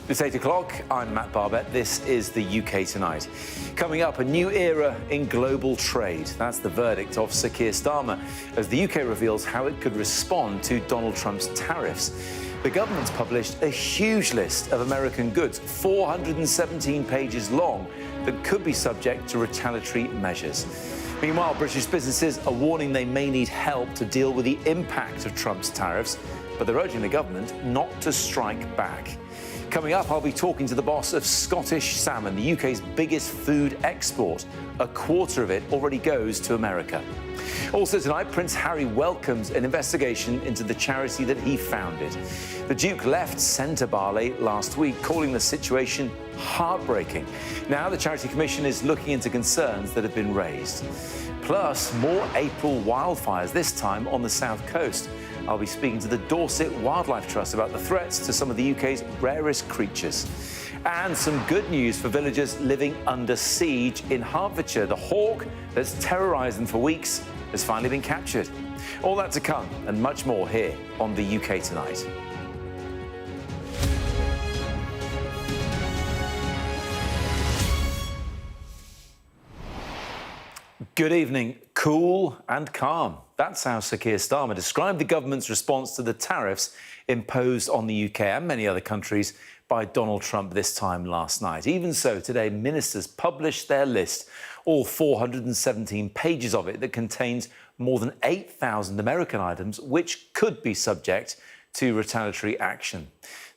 It's 8 o'clock. I'm Matt Barbet. This is the UK Tonight. Coming up, a new era in global trade. That's the verdict of Sir Keir Starmer as the UK reveals how it could respond to Donald Trump's tariffs. The government's published a huge list of American goods, 417 pages long, that could be subject to retaliatory measures. Meanwhile, British businesses are warning they may need help to deal with the impact of Trump's tariffs, but they're urging the government not to strike back. Coming up, I'll be talking to the boss of Scottish salmon, the UK's biggest food export. A quarter of it already goes to America. Also tonight, Prince Harry welcomes an investigation into the charity that he founded. The Duke left Centre Barley last week, calling the situation heartbreaking. Now the Charity Commission is looking into concerns that have been raised. Plus, more April wildfires, this time on the south coast. I'll be speaking to the Dorset Wildlife Trust about the threats to some of the UK's rarest creatures. And some good news for villagers living under siege in Hertfordshire. The hawk that's terrorised them for weeks has finally been captured. All that to come and much more here on the UK Tonight. Good evening. Cool and calm. That's how Sir Keir Starmer described the government's response to the tariffs imposed on the UK and many other countries by Donald Trump this time last night. Even so, today, ministers published their list, all 417 pages of it, that contains more than 8,000 American items which could be subject to retaliatory action.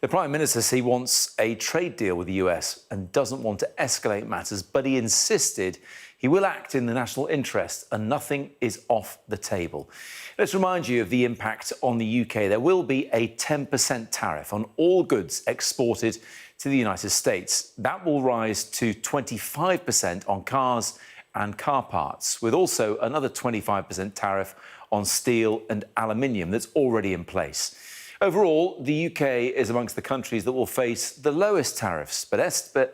The Prime Minister says he wants a trade deal with the US and doesn't want to escalate matters, but he insisted he will act in the national interest and nothing is off the table. Let's remind you of the impact on the UK. There will be a 10% tariff on all goods exported to the United States. That will rise to 25% on cars and car parts, with also another 25% tariff on steel and aluminium that's already in place. Overall, the UK is amongst the countries that will face the lowest tariffs, but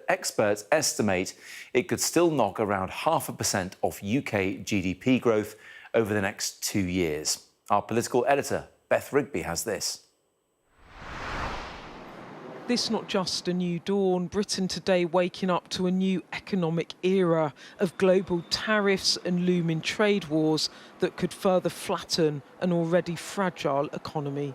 experts estimate it could still knock around 0.5% off UK GDP growth over the next 2 years. Our political editor, Beth Rigby, has this. This not just a new dawn, Britain today waking up to a new economic era of global tariffs and looming trade wars that could further flatten an already fragile economy.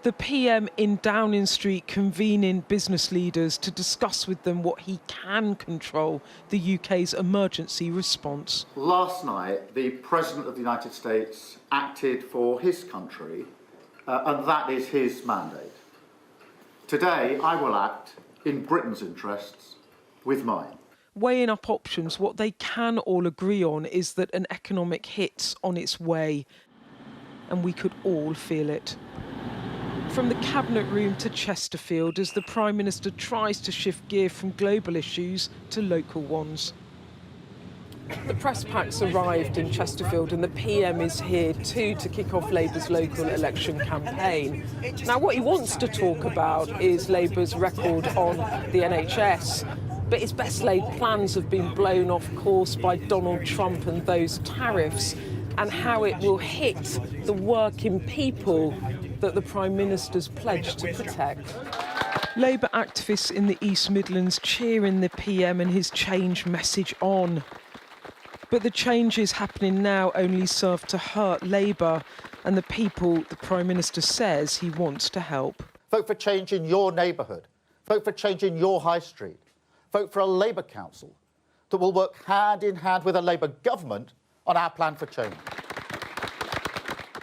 The PM in Downing Street convening business leaders to discuss with them what he can control the UK's emergency response. Last night, the President of the United States acted for his country, and that is his mandate. Today, I will act in Britain's interests with mine. Weighing up options, what they can all agree on is that an economic hit's on its way, and we could all feel it. From the Cabinet Room to Chesterfield as the Prime Minister tries to shift gear from global issues to local ones. The press pack's arrived in Chesterfield and the PM is here too to kick off Labour's local election campaign. Now, what he wants to talk about is Labour's record on the NHS, but his best-laid plans have been blown off course by Donald Trump and those tariffs, and how it will hit the working people that the Prime Minister's pledged to protect. Labour activists in the East Midlands cheering the PM and his change message on. But the changes happening now only serve to hurt Labour and the people the Prime Minister says he wants to help. Vote for change in your neighbourhood. Vote for change in your high street. Vote for a Labour council that will work hand in hand with a Labour government on our plan for change.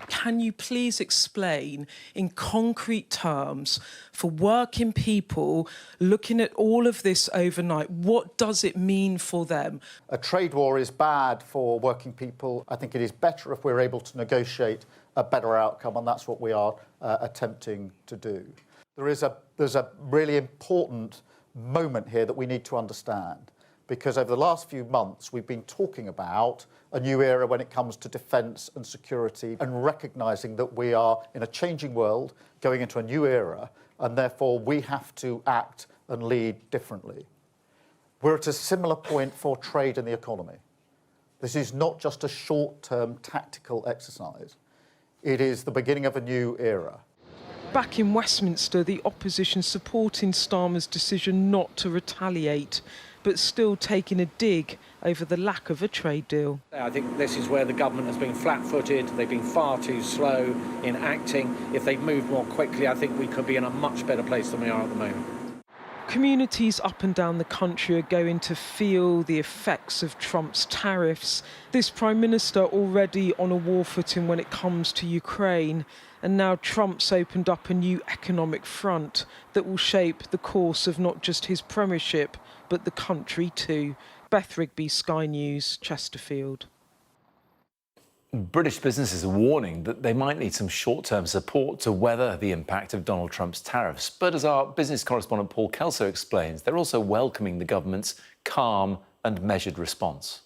Can you please explain in concrete terms for working people looking at all of this overnight, what does it mean for them? A trade war is bad for working people. I think it is better if we're able to negotiate a better outcome, and that's what we are attempting to do. There's a really important moment here that we need to understand, because over the last few months we've been talking about a new era when it comes to defence and security, and recognising that we are in a changing world going into a new era, and therefore we have to act and lead differently. We're at a similar point for trade and the economy. This is not just a short-term tactical exercise. It is the beginning of a new era. Back in Westminster, the opposition supporting Starmer's decision not to retaliate, but still taking a dig over the lack of a trade deal. I think this is where the government has been flat-footed. They've been far too slow in acting. If they'd moved more quickly, I think we could be in a much better place than we are at the moment. Communities up and down the country are going to feel the effects of Trump's tariffs. This Prime Minister already on a war footing when it comes to Ukraine, and now Trump's opened up a new economic front that will shape the course of not just his premiership, but the country too. Beth Rigby, Sky News, Chesterfield. British businesses are warning that they might need some short-term support to weather the impact of Donald Trump's tariffs. But as our business correspondent Paul Kelso explains, they're also welcoming the government's calm and measured response.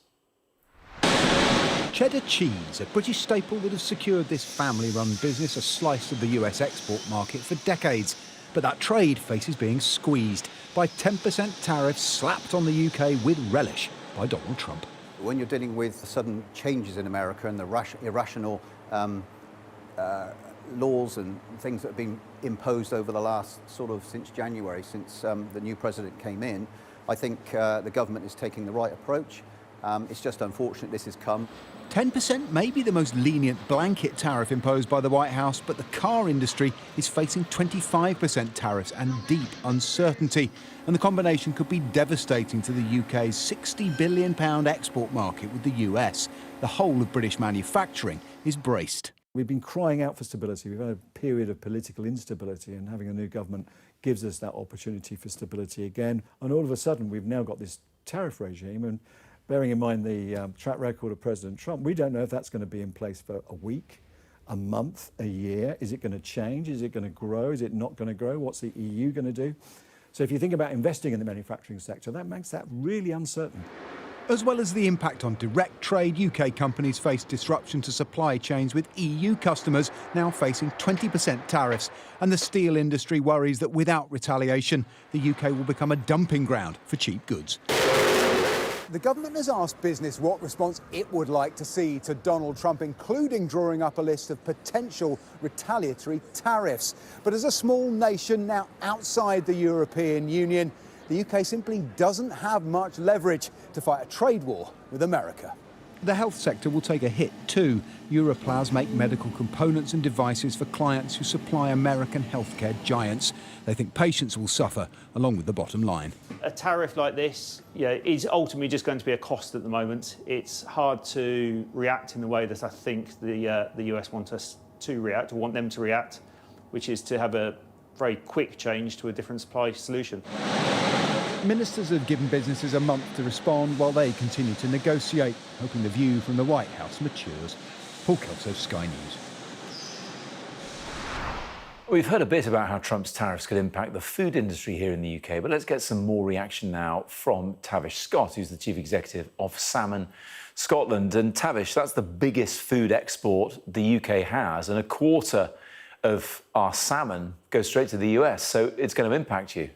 Cheddar cheese, a British staple that has secured this family-run business a slice of the US export market for decades. But that trade faces being squeezed by 10% tariffs slapped on the UK with relish by Donald Trump. When you're dealing with sudden changes in America and the irrational laws and things that have been imposed over the last since January, since the new president came in, I think the government is taking the right approach. It's just unfortunate this has come. 10% may be the most lenient blanket tariff imposed by the White House, but the car industry is facing 25% tariffs and deep uncertainty. And the combination could be devastating to the UK's £60 billion export market with the US. The whole of British manufacturing is braced. We've been crying out for stability. We've had a period of political instability, and having a new government gives us that opportunity for stability again. And all of a sudden, we've now got this tariff regime, and bearing in mind the track record of President Trump, we don't know if that's going to be in place for a week, a month, a year. Is it going to change? Is it going to grow? Is it not going to grow? What's the EU going to do? So if you think about investing in the manufacturing sector, that makes that really uncertain. As well as the impact on direct trade, UK companies face disruption to supply chains with EU customers now facing 20% tariffs. And the steel industry worries that without retaliation, the UK will become a dumping ground for cheap goods. The government has asked business what response it would like to see to Donald Trump, including drawing up a list of potential retaliatory tariffs. But as a small nation now outside the European Union, the UK simply doesn't have much leverage to fight a trade war with America. The health sector will take a hit too. Europlas make medical components and devices for clients who supply American healthcare giants. They think patients will suffer, along with the bottom line. A tariff like this is ultimately just going to be a cost at the moment. It's hard to react in the way that I think the US want us to react, or want them to react, which is to have a very quick change to a different supply solution. Ministers have given businesses a month to respond while they continue to negotiate, hoping the view from the White House matures. Paul Kelso, Sky News. We've heard a bit about how Trump's tariffs could impact the food industry here in the UK, but let's get some more reaction now from Tavish Scott, who's the Chief Executive of Salmon Scotland. And Tavish, that's the biggest food export the UK has, and a quarter of our salmon goes straight to the US, so it's going to impact you.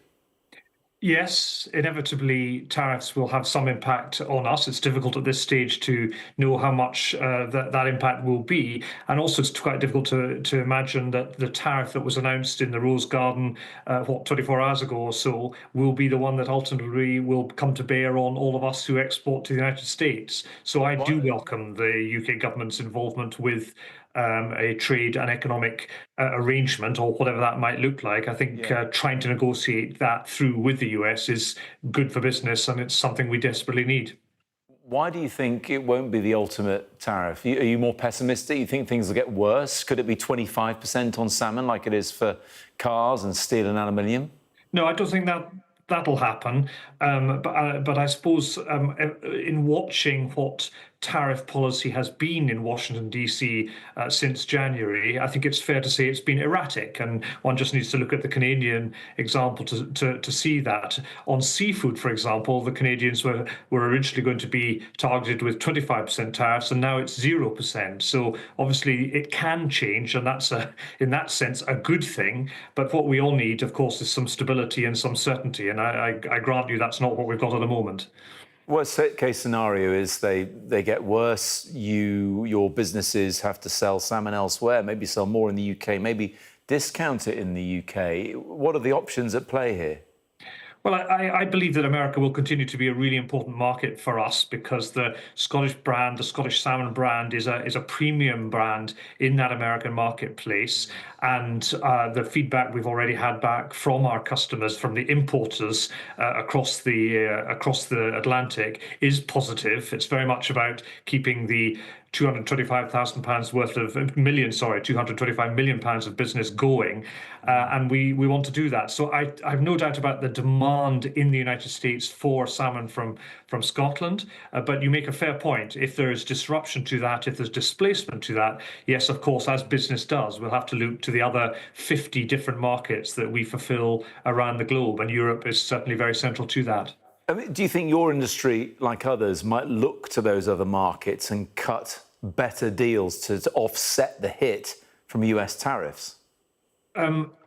Yes, inevitably tariffs will have some impact on us. It's difficult at this stage to know how much that impact will be. And also it's quite difficult to imagine that the tariff that was announced in the Rose Garden, 24 hours ago or so, will be the one that ultimately will come to bear on all of us who export to the United States. So I do welcome the UK government's involvement with a trade and economic arrangement, or whatever that might look like. I think trying to negotiate that through with the US is good for business, and it's something we desperately need. Why do you think it won't be the ultimate tariff? Are you more pessimistic? You think things will get worse? Could it be 25% on salmon like it is for cars and steel and aluminium? No, I don't think that'll happen. But I suppose in watching what tariff policy has been in Washington, D.C. Since January, I think it's fair to say it's been erratic. And one just needs to look at the Canadian example to see that. On seafood, for example, the Canadians were originally going to be targeted with 25% tariffs, and now it's 0%. So obviously it can change, and that's, in that sense, a good thing. But what we all need, of course, is some stability and some certainty. And I grant you that's not what we've got at the moment. Worst case scenario is they get worse. Your businesses have to sell salmon elsewhere, maybe sell more in the UK, maybe discount it in the UK. What are the options at play here? Well, I believe that America will continue to be a really important market for us because the Scottish brand, the Scottish salmon brand, is a premium brand in that American marketplace. And the feedback we've already had back from our customers, from the importers across the Atlantic, is positive. It's very much about keeping the £225 million of business going, and we want to do that. So I've no doubt about the demand in the United States for salmon from Scotland, but you make a fair point. If there is disruption to that, if there's displacement to that, yes, of course, as business does, we'll have to look to the other 50 different markets that we fulfill around the globe, and Europe is certainly very central to that. I mean, do you think your industry, like others, might look to those other markets and cut better deals to offset the hit from US tariffs?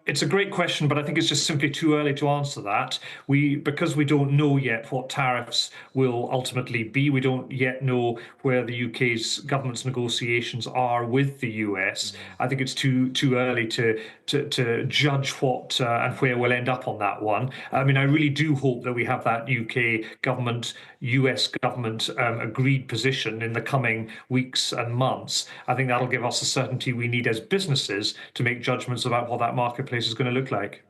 It's a great question, but I think it's just simply too early to answer that. Because we don't know yet what tariffs will ultimately be, we don't yet know where the UK's government's negotiations are with the US. I think it's too early to judge what and where we'll end up on that one. I mean, I really do hope that we have that UK government, US government agreed position in the coming weeks and months. I think that'll give us the certainty we need as businesses to make judgments about what that marketplace is going to look like.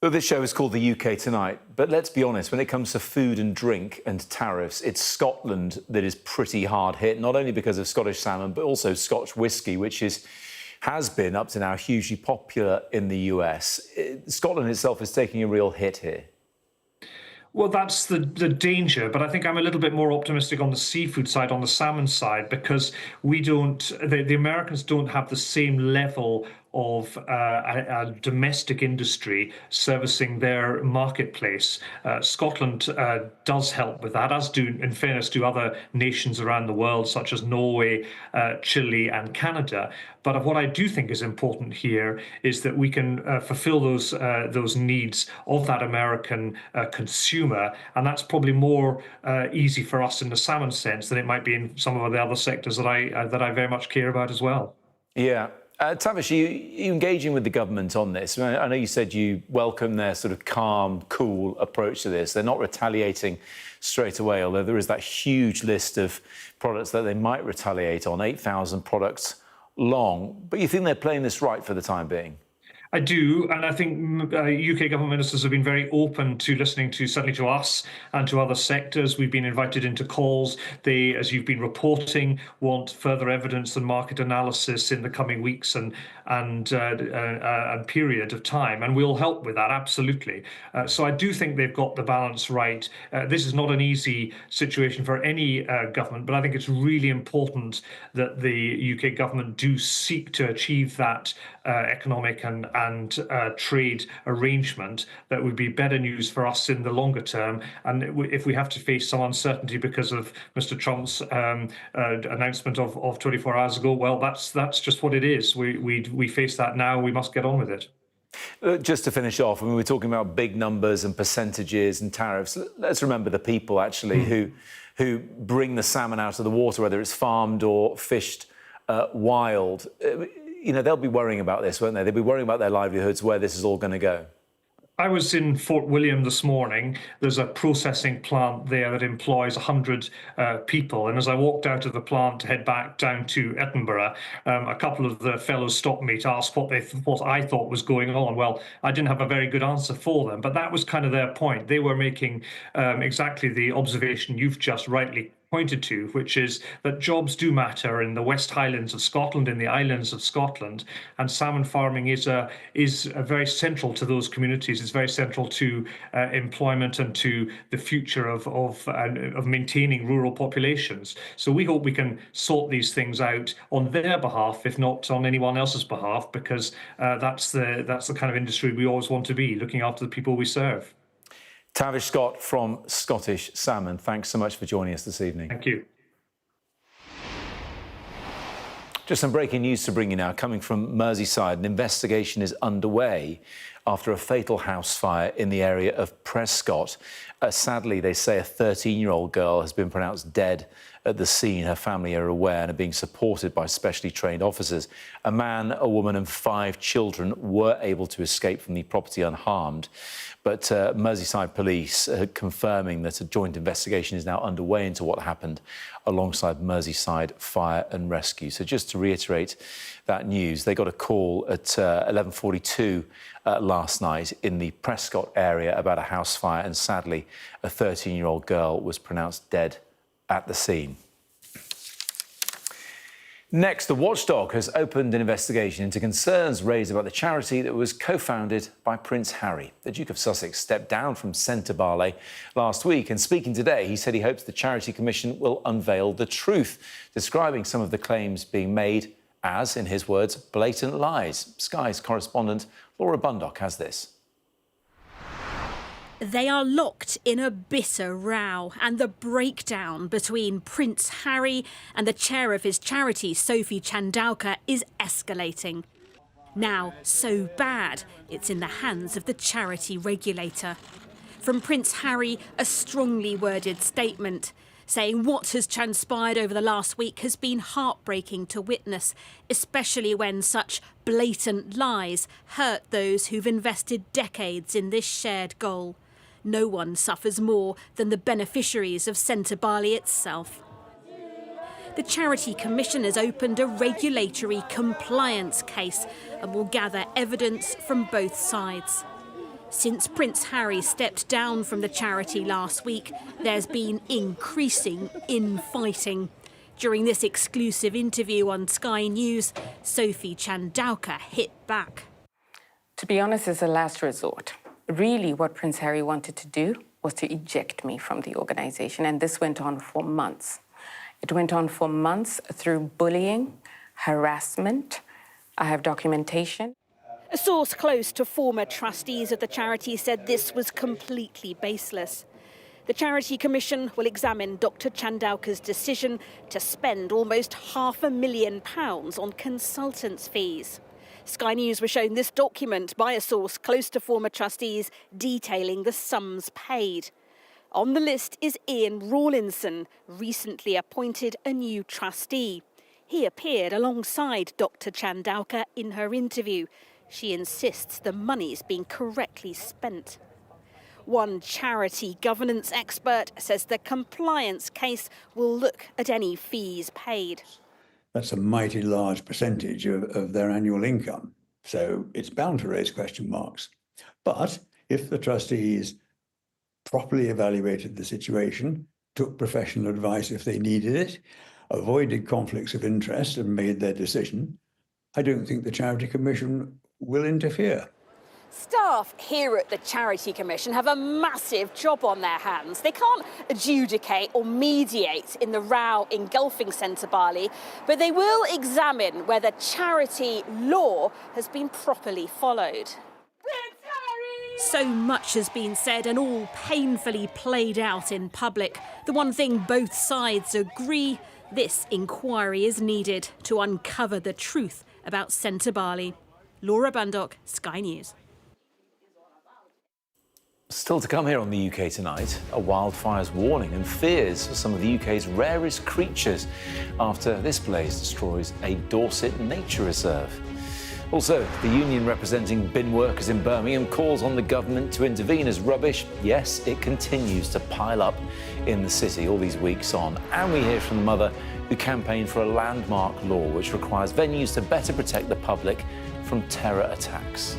Well, this show is called The UK Tonight, but let's be honest, when it comes to food and drink and tariffs, it's Scotland that is pretty hard hit, not only because of Scottish salmon, but also Scotch whisky, which has been, up to now, hugely popular in the US. Scotland itself is taking a real hit here. Well, that's the danger, but I think I'm a little bit more optimistic on the seafood side, on the salmon side, because the Americans don't have the same level of a domestic industry servicing their marketplace. Scotland does help with that, as do, in fairness, do other nations around the world, such as Norway, Chile and Canada. But what I do think is important here is that we can fulfill those needs of that American consumer, and that's probably more easy for us in the salmon sense than it might be in some of the other sectors that I very much care about as well. Yeah. Tavish, are you engaging with the government on this? I know you said you welcome their sort of calm, cool approach to this. They're not retaliating straight away, although there is that huge list of products that they might retaliate on, 8,000 products long. But you think they're playing this right for the time being? I do, and I think UK government ministers have been very open to listening to, certainly to us and to other sectors. We've been invited into calls. They, as you've been reporting, want further evidence and market analysis in the coming weeks and period of time, and we'll help with that, absolutely. So I do think they've got the balance right. This is not an easy situation for any government, but I think it's really important that the UK government do seek to achieve that economic and trade arrangement that would be better news for us in the longer term. And if we have to face some uncertainty because of Mr. Trump's announcement of 24 hours ago, well, that's just what it is. We face that now. We must get on with it. Just to finish off, I mean, we're talking about big numbers and percentages and tariffs. Let's remember the people actually who bring the salmon out of the water, whether it's farmed or fished wild. You know, they'll be worrying about this, won't they? They'll be worrying about their livelihoods, where this is all going to go. I was in Fort William this morning. There's a processing plant there that employs 100 people. And as I walked out of the plant to head back down to Edinburgh, a couple of the fellows stopped me to ask what I thought was going on. Well, I didn't have a very good answer for them, but that was kind of their point. They were making exactly the observation you've just rightly pointed to, which is that jobs do matter in the West Highlands of Scotland, in the islands of Scotland, and salmon farming is very central to those communities. It's very central to employment and to the future of maintaining rural populations. So we hope we can sort these things out on their behalf, if not on anyone else's behalf, because that's the kind of industry we always want to be, looking after the people we serve. Tavish Scott from Scottish Salmon, thanks so much for joining us this evening. Thank you. Just some breaking news to bring you now, coming from Merseyside. An investigation is underway after a fatal house fire in the area of Prescott. Sadly, they say a 13-year-old girl has been pronounced dead at the scene. Her family are aware and are being supported by specially trained officers. A man, a woman and 5 children were able to escape from the property unharmed. But Merseyside police are confirming that a joint investigation is now underway into what happened alongside Merseyside Fire and Rescue. So just to reiterate that news, they got a call at 11:42 last night in the Prescott area about a house fire, and sadly, a 13-year-old girl was pronounced dead at the scene. Next, the Watchdog has opened an investigation into concerns raised about the charity that was co-founded by Prince Harry. The Duke of Sussex stepped down from Centre Barley last week, and speaking today, he said he hopes the Charity Commission will unveil the truth, describing some of the claims being made as, in his words, blatant lies. Sky's correspondent Laura Bundock has this. They are locked in a bitter row, and the breakdown between Prince Harry and the chair of his charity, Sophie Chandauka, is escalating. Now so bad, it's in the hands of the charity regulator. From Prince Harry, a strongly worded statement saying what has transpired over the last week has been heartbreaking to witness, especially when such blatant lies hurt those who've invested decades in this shared goal. No one suffers more than the beneficiaries of Centre Barley itself. The Charity Commission has opened a regulatory compliance case and will gather evidence from both sides. Since Prince Harry stepped down from the charity last week, there's been increasing infighting. During this exclusive interview on Sky News, Sophie Chandauka hit back. To be honest, it's a last resort. Really, what Prince Harry wanted to do was to eject me from the organisation, and this went on for months. It went on for months through bullying, harassment. I have documentation. A source close to former trustees of the charity said this was completely baseless. The Charity Commission will examine Dr. Chandauka's decision to spend almost £500,000 on consultants' fees. Sky News was shown this document by a source close to former trustees detailing the sums paid. On the list is Ian Rawlinson, recently appointed a new trustee. He appeared alongside Dr. Chandauka in her interview. She insists the money's been correctly spent. One charity governance expert says the compliance case will look at any fees paid. That's a mighty large percentage of their annual income. So it's bound to raise question marks. But if the trustees properly evaluated the situation, took professional advice if they needed it, avoided conflicts of interest and made their decision, I don't think the Charity Commission will interfere. Staff here at the Charity Commission have a massive job on their hands. They can't adjudicate or mediate in the row engulfing Centre Barley, but they will examine whether charity law has been properly followed. So much has been said and all painfully played out in public. The one thing both sides agree, this inquiry is needed to uncover the truth about Centre Barley. Laura Bundock, Sky News. Still to come here on the UK Tonight, a wildfires warning and fears for some of the UK's rarest creatures after this blaze destroys a Dorset nature reserve. Also, the union representing bin workers in Birmingham calls on the government to intervene as rubbish, yes, it continues to pile up in the city all these weeks on. And we hear from the mother who campaigned for a landmark law which requires venues to better protect the public from terror attacks.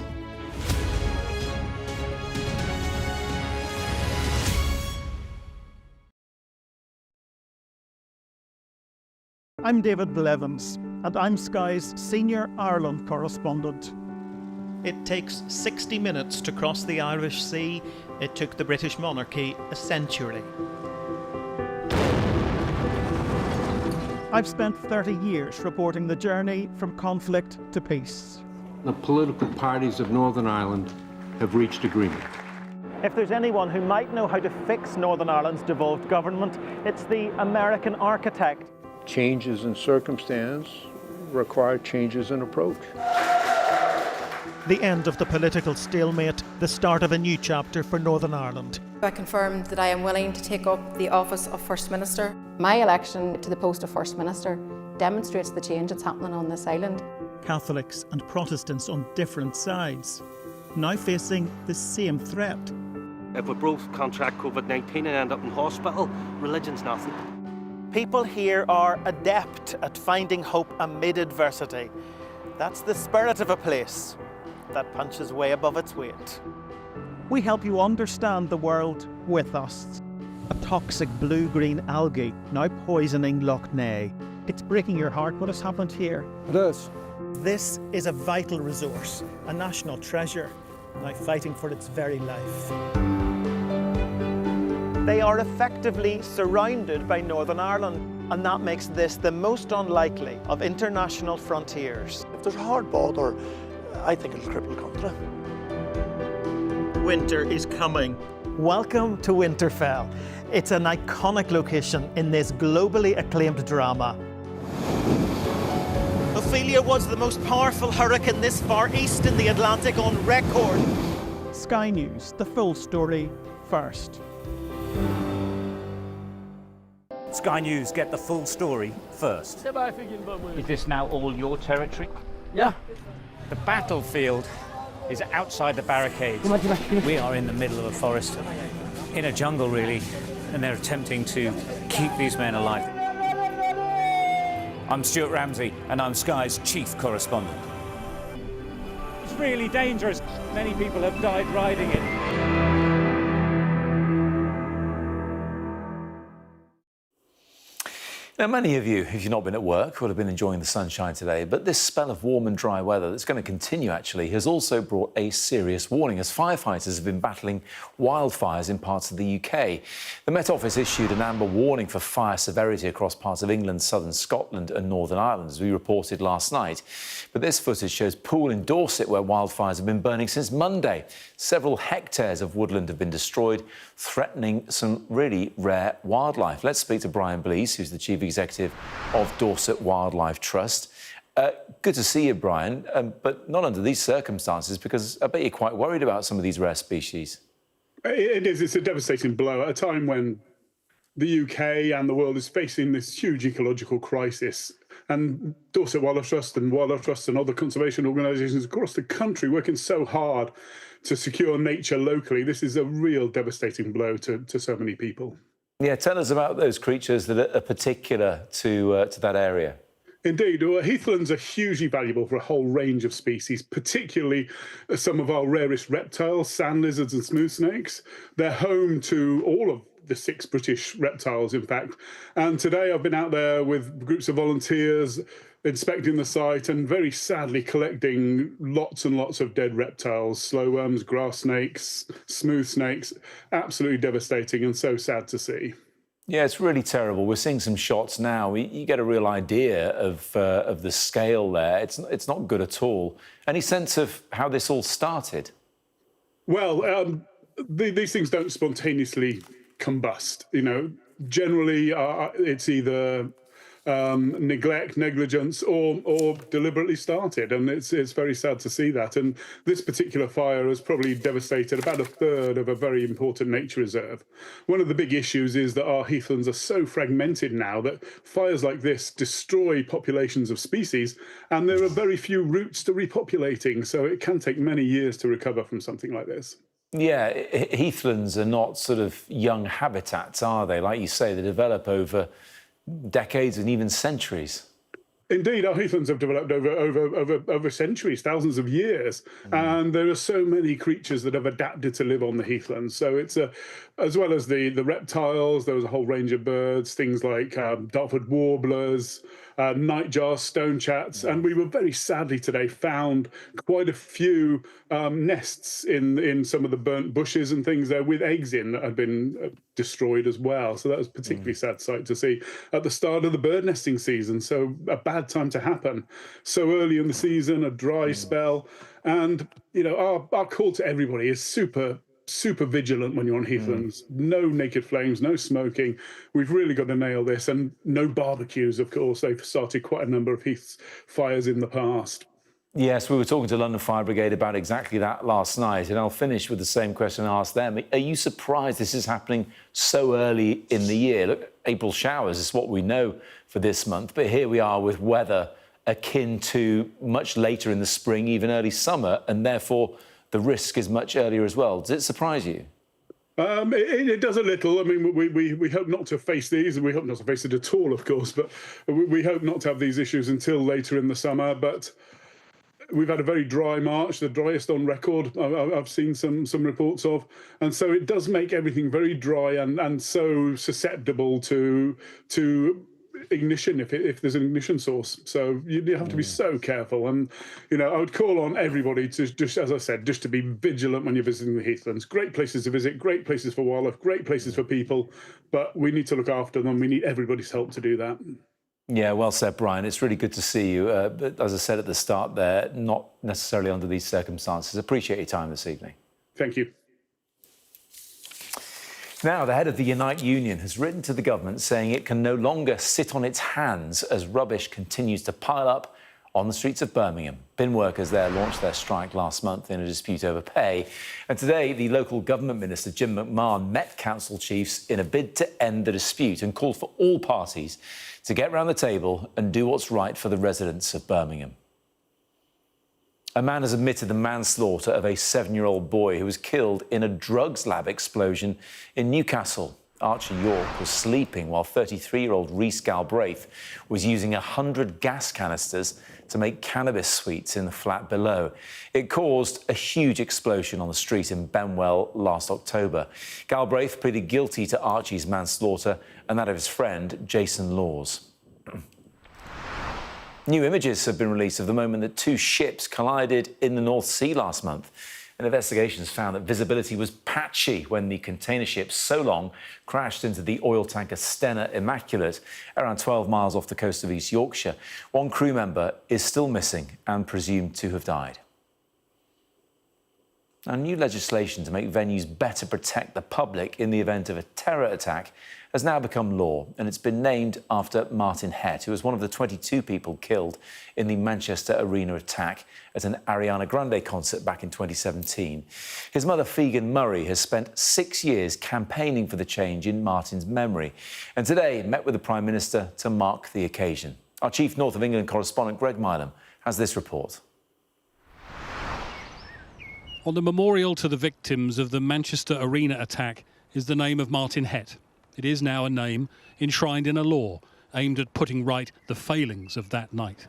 I'm David Blevins, and I'm Sky's senior Ireland correspondent. It takes 60 minutes to cross the Irish Sea. It took the British monarchy a century. I've spent 30 years reporting the journey from conflict to peace. The political parties of Northern Ireland have reached agreement. If there's anyone who might know how to fix Northern Ireland's devolved government, it's the American architect. Changes in circumstance require changes in approach. the end of the political stalemate, the start of a new chapter for Northern Ireland. I confirmed that I am willing to take up the office of First Minister. My election to the post of First Minister demonstrates the change that's happening on this island. Catholics and Protestants on different sides, now facing the same threat. If we both contract COVID-19 and end up in hospital, religion's nothing. People here are adept at finding hope amid adversity. That's the spirit of a place that punches way above its weight. We help you understand the world with us. A toxic blue-green algae now poisoning Lough Neagh. It's breaking your heart what has happened here. It is. This is a vital resource, a national treasure, now fighting for its very life. They are effectively surrounded by Northern Ireland, and that makes this the most unlikely of international frontiers. If there's a hard border, I think it'll cripple the country. Winter is coming. Welcome to Winterfell. It's an iconic location in this globally acclaimed drama. Ophelia was the most powerful hurricane this far east in the Atlantic on record. Sky News, the full story first. Sky News get the full story first. Is this now all your territory? Yeah. The battlefield is outside the barricades. We are in the middle of a forest, in a jungle really, and they're attempting to keep these men alive. I'm Stuart Ramsey, and I'm Sky's chief correspondent. It's really dangerous. Many people have died riding it. Now, many of you, if you've not been at work, will have been enjoying the sunshine today, but this spell of warm and dry weather that's going to continue, actually, has also brought a serious warning as firefighters have been battling wildfires in parts of the UK. The Met Office issued an amber warning for fire severity across parts of England, southern Scotland and Northern Ireland, as we reported last night. But this footage shows Poole in Dorset, where wildfires have been burning since Monday. Several hectares of woodland have been destroyed, threatening some really rare wildlife. Let's speak to Brian Blease, who's the Chief Executive of Dorset Wildlife Trust. Good to see you, Brian, but not under these circumstances, because I bet you're quite worried about some of these rare species. It is. It's a devastating blow at a time when the UK and the world is facing this huge ecological crisis. And Dorset Wildlife Trust and other conservation organisations across the country working so hard to secure nature locally. This is a real devastating blow to so many people. Yeah, tell us about those creatures that are particular to that area. Indeed. Well, heathlands are hugely valuable for a whole range of species, particularly some of our rarest reptiles, sand lizards and smooth snakes. They're home to all of the 6 British reptiles, in fact. And today I've been out there with groups of volunteers inspecting the site and very sadly collecting lots and lots of dead reptiles, slow worms, grass snakes, smooth snakes. Absolutely devastating and so sad to see. Yeah, it's really terrible. We're seeing some shots now. You get a real idea of the scale there. It's not good at all. Any sense of how this all started? Well, these things don't spontaneously combust. You know, generally it's either neglect, negligence, or deliberately started, and it's very sad to see that. And this particular fire has probably devastated about a third of a very important nature reserve. One of the big issues is that our heathlands are so fragmented now that fires like this destroy populations of species, and there are very few routes to repopulating, so it can take many years to recover from something like this. Yeah, heathlands are not sort of young habitats, are they? Like you say, they develop over decades and even centuries. Indeed, our heathlands have developed over centuries, thousands of years, and there are so many creatures that have adapted to live on the heathlands. So it's as well as the reptiles, there was a whole range of birds, things like Dartford warblers, nightjars, stonechats, and we were very sadly today found quite a few nests in some of the burnt bushes and things there with eggs in that had been destroyed as well. So that was a particularly sad sight to see at the start of the bird nesting season. So a bad time to happen. So early in the season, a dry spell. And, you know, our call to everybody is super vigilant when you're on heathlands. No naked flames, no smoking. We've really got to nail this. And no barbecues, of course. They've started quite a number of heath fires in the past. Yes, we were talking to London Fire Brigade about exactly that last night, and I'll finish with the same question I asked them. Are you surprised this is happening so early in the year? Look, April showers is what we know for this month, but here we are with weather akin to much later in the spring, even early summer, and therefore the risk is much earlier as well. Does it surprise you? It does a little. I mean, we hope not to face these, and we hope not to face it at all, of course, but we hope not to have these issues until later in the summer. But we've had a very dry March, the driest on record I've seen some reports of. And so it does make everything very dry and so susceptible to ignition if there's an ignition source. So you have to be so careful. And, I would call on everybody to just, as I said, just to be vigilant when you're visiting the heathlands. Great places to visit, great places for wildlife, great places for people, but we need to look after them. We need everybody's help to do that. Yeah, well said, Brian. It's really good to see you. But as I said at the start there, not necessarily under these circumstances. Appreciate your time this evening. Thank you. Now, the head of the Unite Union has written to the government saying it can no longer sit on its hands as rubbish continues to pile up on the streets of Birmingham. Bin workers there launched their strike last month in a dispute over pay. And today, the local government minister, Jim McMahon, met council chiefs in a bid to end the dispute and called for all parties to get round the table and do what's right for the residents of Birmingham. A man has admitted the manslaughter of a 7-year-old boy who was killed in a drugs lab explosion in Newcastle. Archie York was sleeping while 33-year-old Rhys Galbraith was using 100 gas canisters to make cannabis sweets in the flat below. It caused a huge explosion on the street in Benwell last October. Galbraith pleaded guilty to Archie's manslaughter and that of his friend, Jason Laws. New images have been released of the moment that 2 ships collided in the North Sea last month. And investigations found that visibility was patchy when the container ship So Long crashed into the oil tanker Stena Immaculate around 12 miles off the coast of East Yorkshire. One crew member is still missing and presumed to have died. Now, new legislation to make venues better protect the public in the event of a terror attack has now become law, and it's been named after Martin Hett, who was one of the 22 people killed in the Manchester Arena attack at an Ariana Grande concert back in 2017. His mother, Fegan Murray, has spent 6 years campaigning for the change in Martin's memory, and today met with the Prime Minister to mark the occasion. Our Chief North of England correspondent, Greg Milam, has this report. On the memorial to the victims of the Manchester Arena attack is the name of Martin Hett. It is now a name enshrined in a law aimed at putting right the failings of that night.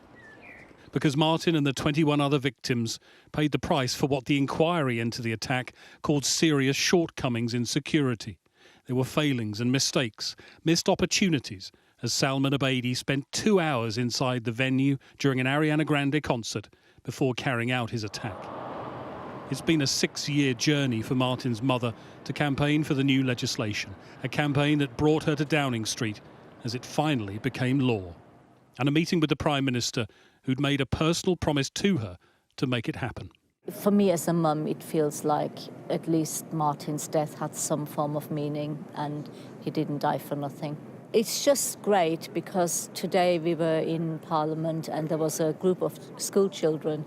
Because Martin and the 21 other victims paid the price for what the inquiry into the attack called serious shortcomings in security. There were failings and mistakes, missed opportunities, as Salman Abedi spent 2 hours inside the venue during an Ariana Grande concert before carrying out his attack. It's been a 6-year journey for Martin's mother to campaign for the new legislation, a campaign that brought her to Downing Street as it finally became law. And a meeting with the Prime Minister, who'd made a personal promise to her to make it happen. For me as a mum, it feels like at least Martin's death had some form of meaning and he didn't die for nothing. It's just great because today we were in Parliament and there was a group of school children.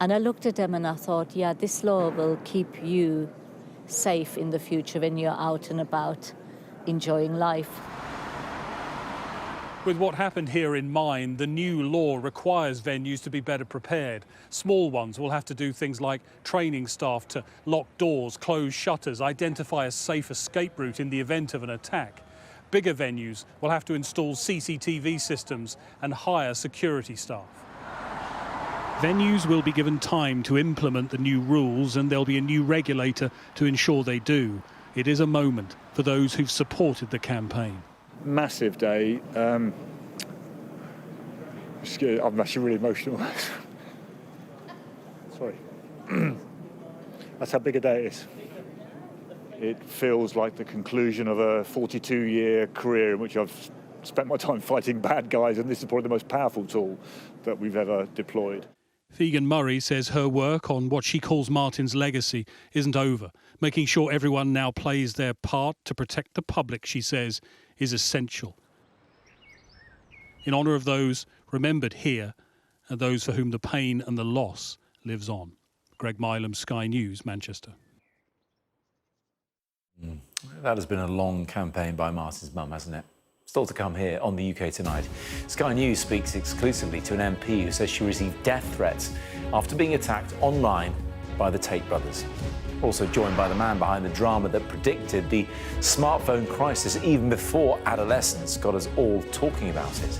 And I looked at them and I thought, yeah, this law will keep you safe in the future when you're out and about enjoying life. With what happened here in mind, the new law requires venues to be better prepared. Small ones will have to do things like training staff to lock doors, close shutters, identify a safe escape route in the event of an attack. Bigger venues will have to install CCTV systems and hire security staff. Venues will be given time to implement the new rules and there'll be a new regulator to ensure they do. It is a moment for those who've supported the campaign. Massive day. I'm actually really emotional. Sorry. That's how big a day it is. It feels like the conclusion of a 42-year career in which I've spent my time fighting bad guys, and this is probably the most powerful tool that we've ever deployed. Fegan Murray says her work on what she calls Martin's legacy isn't over. Making sure everyone now plays their part to protect the public, she says, is essential. In honour of those remembered here and those for whom the pain and the loss lives on. Greg Milam, Sky News, Manchester. That has been a long campaign by Martin's mum, hasn't it? Still to come here on the UK Tonight. Sky News speaks exclusively to an MP who says she received death threats after being attacked online by the Tate brothers. Also joined by the man behind the drama that predicted the smartphone crisis even before adolescence got us all talking about it.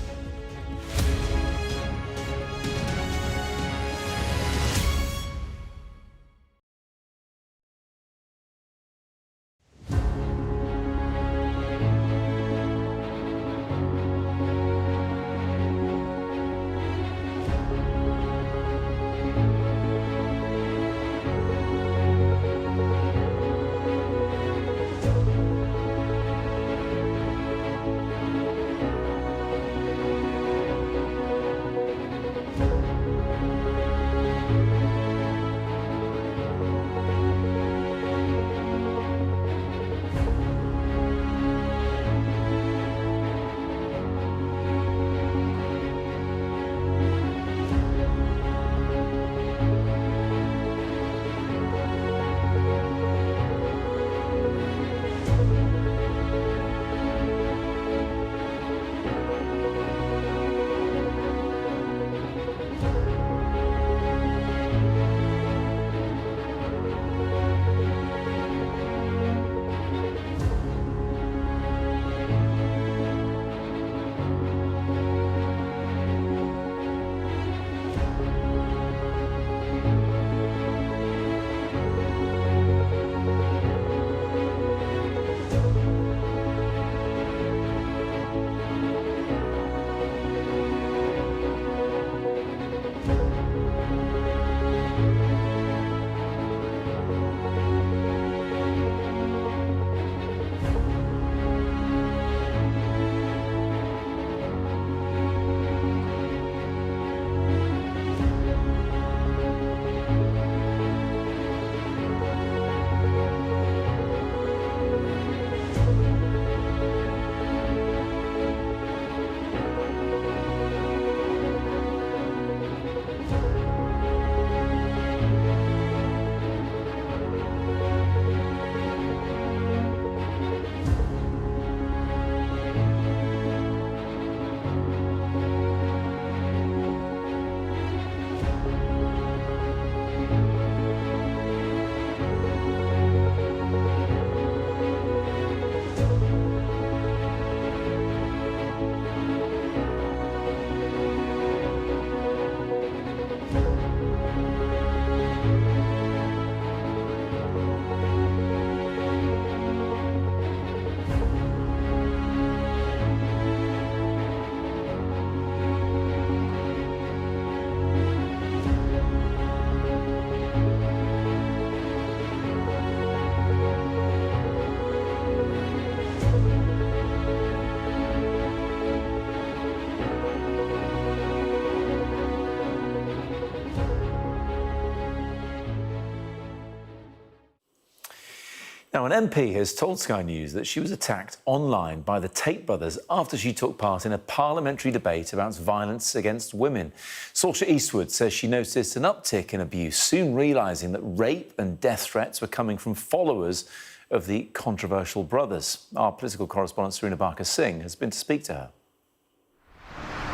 Now, an MP has told Sky News that she was attacked online by the Tate brothers after she took part in a parliamentary debate about violence against women. Saoirse Eastwood says she noticed an uptick in abuse, soon realising that rape and death threats were coming from followers of the controversial brothers. Our political correspondent, Sarina Barker-Singh, has been to speak to her.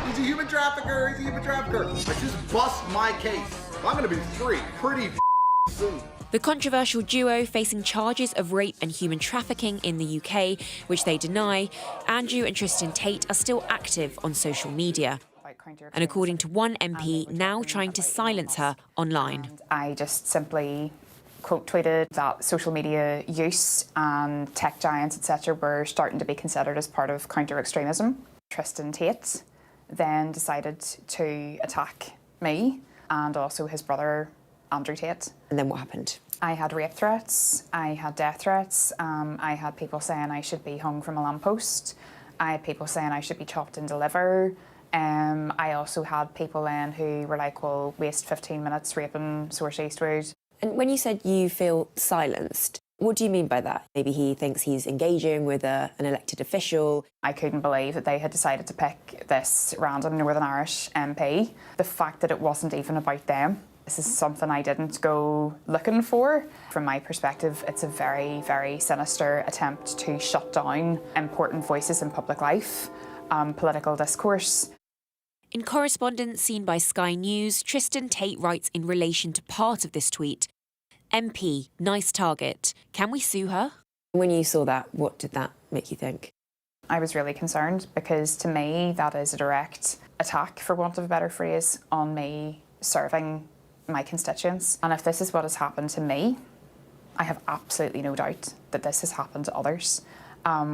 He's a human trafficker, he's a human trafficker. I just bust my case. I'm gonna be free pretty soon. The controversial duo facing charges of rape and human trafficking in the UK, which they deny. Andrew and Tristan Tate are still active on social media. And according to one MP, now trying to silence her online. I just simply quote tweeted that social media use and tech giants, etc., were starting to be considered as part of counter-extremism. Tristan Tate then decided to attack me and also his brother, Andrew Tate. And then what happened? I had rape threats, I had death threats, I had people saying I should be hung from a lamppost, I had people saying I should be chopped into liver. I also had people in who were like, well, waste 15 minutes raping Saoirse Eastwood. And when you said you feel silenced, What do you mean by that? Maybe he thinks he's engaging with an elected official. I couldn't believe that they had decided to pick this random Northern Irish MP. The fact that it wasn't even about them. This is something I didn't go looking for. From my perspective, it's a very, very sinister attempt to shut down important voices in public life, political discourse. In correspondence seen by Sky News, Tristan Tate writes in relation to part of this tweet, MP, nice target. Can we sue her? When you saw that, what did that make you think? I was really concerned because to me that is a direct attack, for want of a better phrase, on me serving my constituents. And if this is what has happened to me, I have absolutely no doubt that this has happened to others,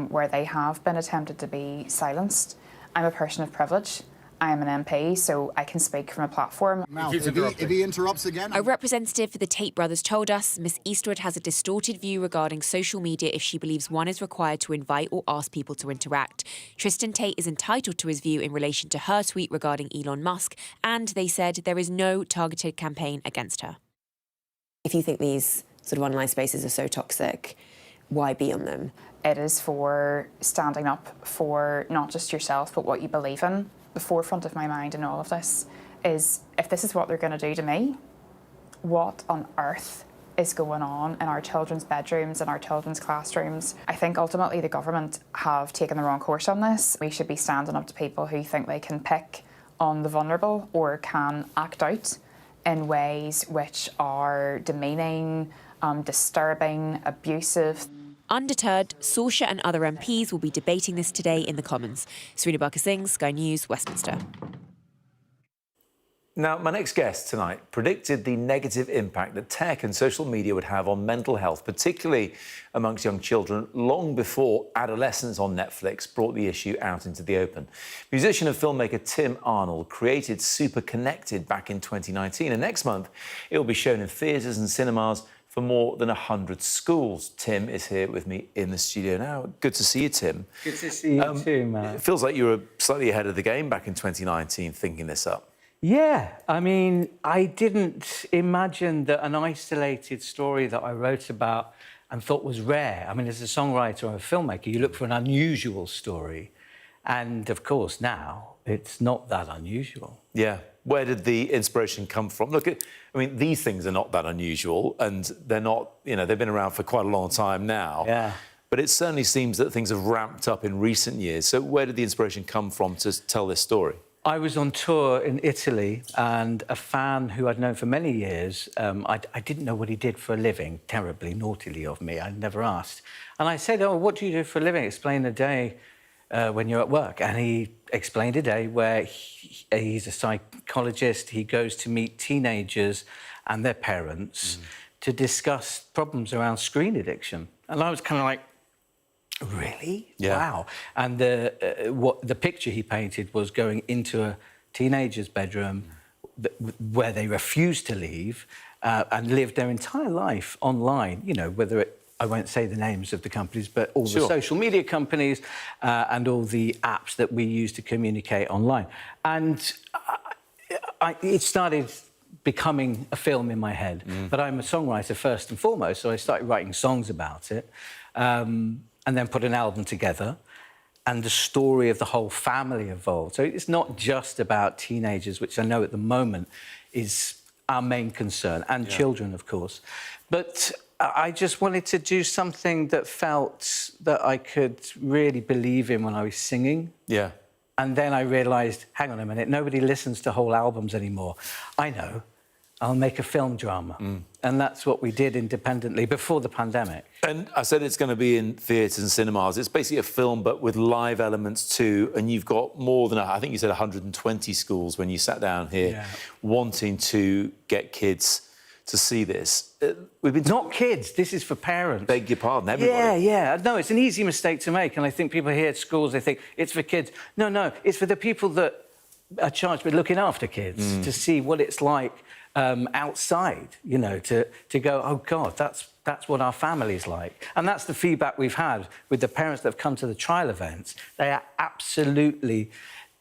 where they have been attempted to be silenced. I'm a person of privilege. I am an MP, so I can speak from a platform. If he interrupts again... A representative for the Tate brothers told us Miss Eastwood has a distorted view regarding social media if she believes one is required to invite or ask people to interact. Tristan Tate is entitled to his view in relation to her tweet regarding Elon Musk, and they said there is no targeted campaign against her. If you think these sort of online spaces are so toxic, why be on them? It is for standing up for not just yourself, but what you believe in. The forefront of my mind in all of this is, if this is what they're going to do to me, what on earth is going on in our children's bedrooms, in our children's classrooms? I think ultimately the government have taken the wrong course on this. We should be standing up to people who think they can pick on the vulnerable or can act out in ways which are demeaning, disturbing, abusive. Undeterred, Saoirse and other MPs will be debating this today in the Commons. Serena Barker-Singh, Sky News, Westminster. Now, my next guest tonight predicted the negative impact that tech and social media would have on mental health, particularly amongst young children, long before Adolescence on Netflix brought the issue out into the open. Musician and filmmaker Tim Arnold created Super Connected back in 2019, and next month it will be shown in theatres and cinemas for more than 100 schools. Tim is here with me in the studio now. Good to see you, Tim. Good to see you too, Matt. It feels like you were slightly ahead of the game back in 2019 thinking this up. Yeah, I mean, I didn't imagine that an isolated story that I wrote about and thought was rare. I mean, as a songwriter or a filmmaker, you look for an unusual story. And, of course, now it's not that unusual. Yeah. Where did the inspiration come from? Look, I mean, these things are not that unusual, and they're not, you know, they've been around for quite a long time now. Yeah. But it certainly seems that things have ramped up in recent years. So where did the inspiration come from to tell this story? I was on tour in Italy, and a fan who I'd known for many years, I didn't know what he did for a living, terribly, naughtily of me. I'd never asked. And I said, oh, what do you do for a living? Explain a day when you're at work. And he explained a day where he's a psychologist. He goes to meet teenagers and their parents to discuss problems around screen addiction. And I was kind of like, really? Yeah. Wow. And the picture he painted was going into a teenager's bedroom where they refused to leave and lived their entire life online, you know, whether it, I won't say the names of the companies, but all the social media companies and all the apps that we use to communicate online. And it started becoming a film in my head. But I'm a songwriter first and foremost, so I started writing songs about it and then put an album together. And the story of the whole family evolved. So it's not just about teenagers, which I know at the moment is our main concern, and children, of course. But I just wanted to do something that felt that I could really believe in when I was singing. Yeah. And then I realised, hang on a minute, nobody listens to whole albums anymore. I know, I'll make a film drama. And that's what we did independently before the pandemic. And I said it's going to be in theatres and cinemas. It's basically a film, but with live elements too. And you've got more than, I think you said 120 schools when you sat down here wanting to get kids to see this. We've been not kids, this is for parents. Beg your pardon, everybody. Yeah. No, it's an easy mistake to make. And I think people here at schools, they think it's for kids. No, it's for the people that are charged with looking after kids to see what it's like outside, you know, to go, oh, God, that's what our family's like. And that's the feedback we've had with the parents that have come to the trial events. They are absolutely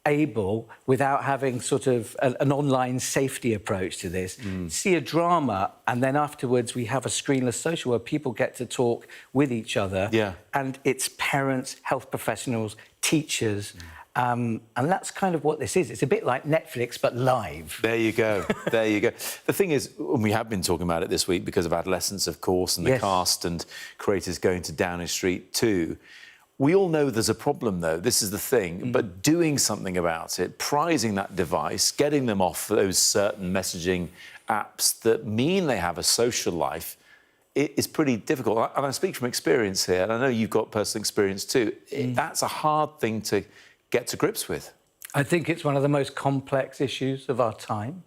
able, without having sort of an online safety approach to this, see a drama, and then afterwards we have a screenless social where people get to talk with each other. Yeah. And it's parents, health professionals, teachers, and that's kind of what this is. It's a bit like Netflix, but live. There you go. There you go. The thing is, and we have been talking about it this week because of adolescence, of course, and the cast and creators going to Downing Street too. We all know there's a problem, though. This is the thing. But doing something about it, prizing that device, getting them off those certain messaging apps that mean they have a social life, it is pretty difficult. And I speak from experience here, and I know you've got personal experience too. That's a hard thing to get to grips with. I think it's one of the most complex issues of our time.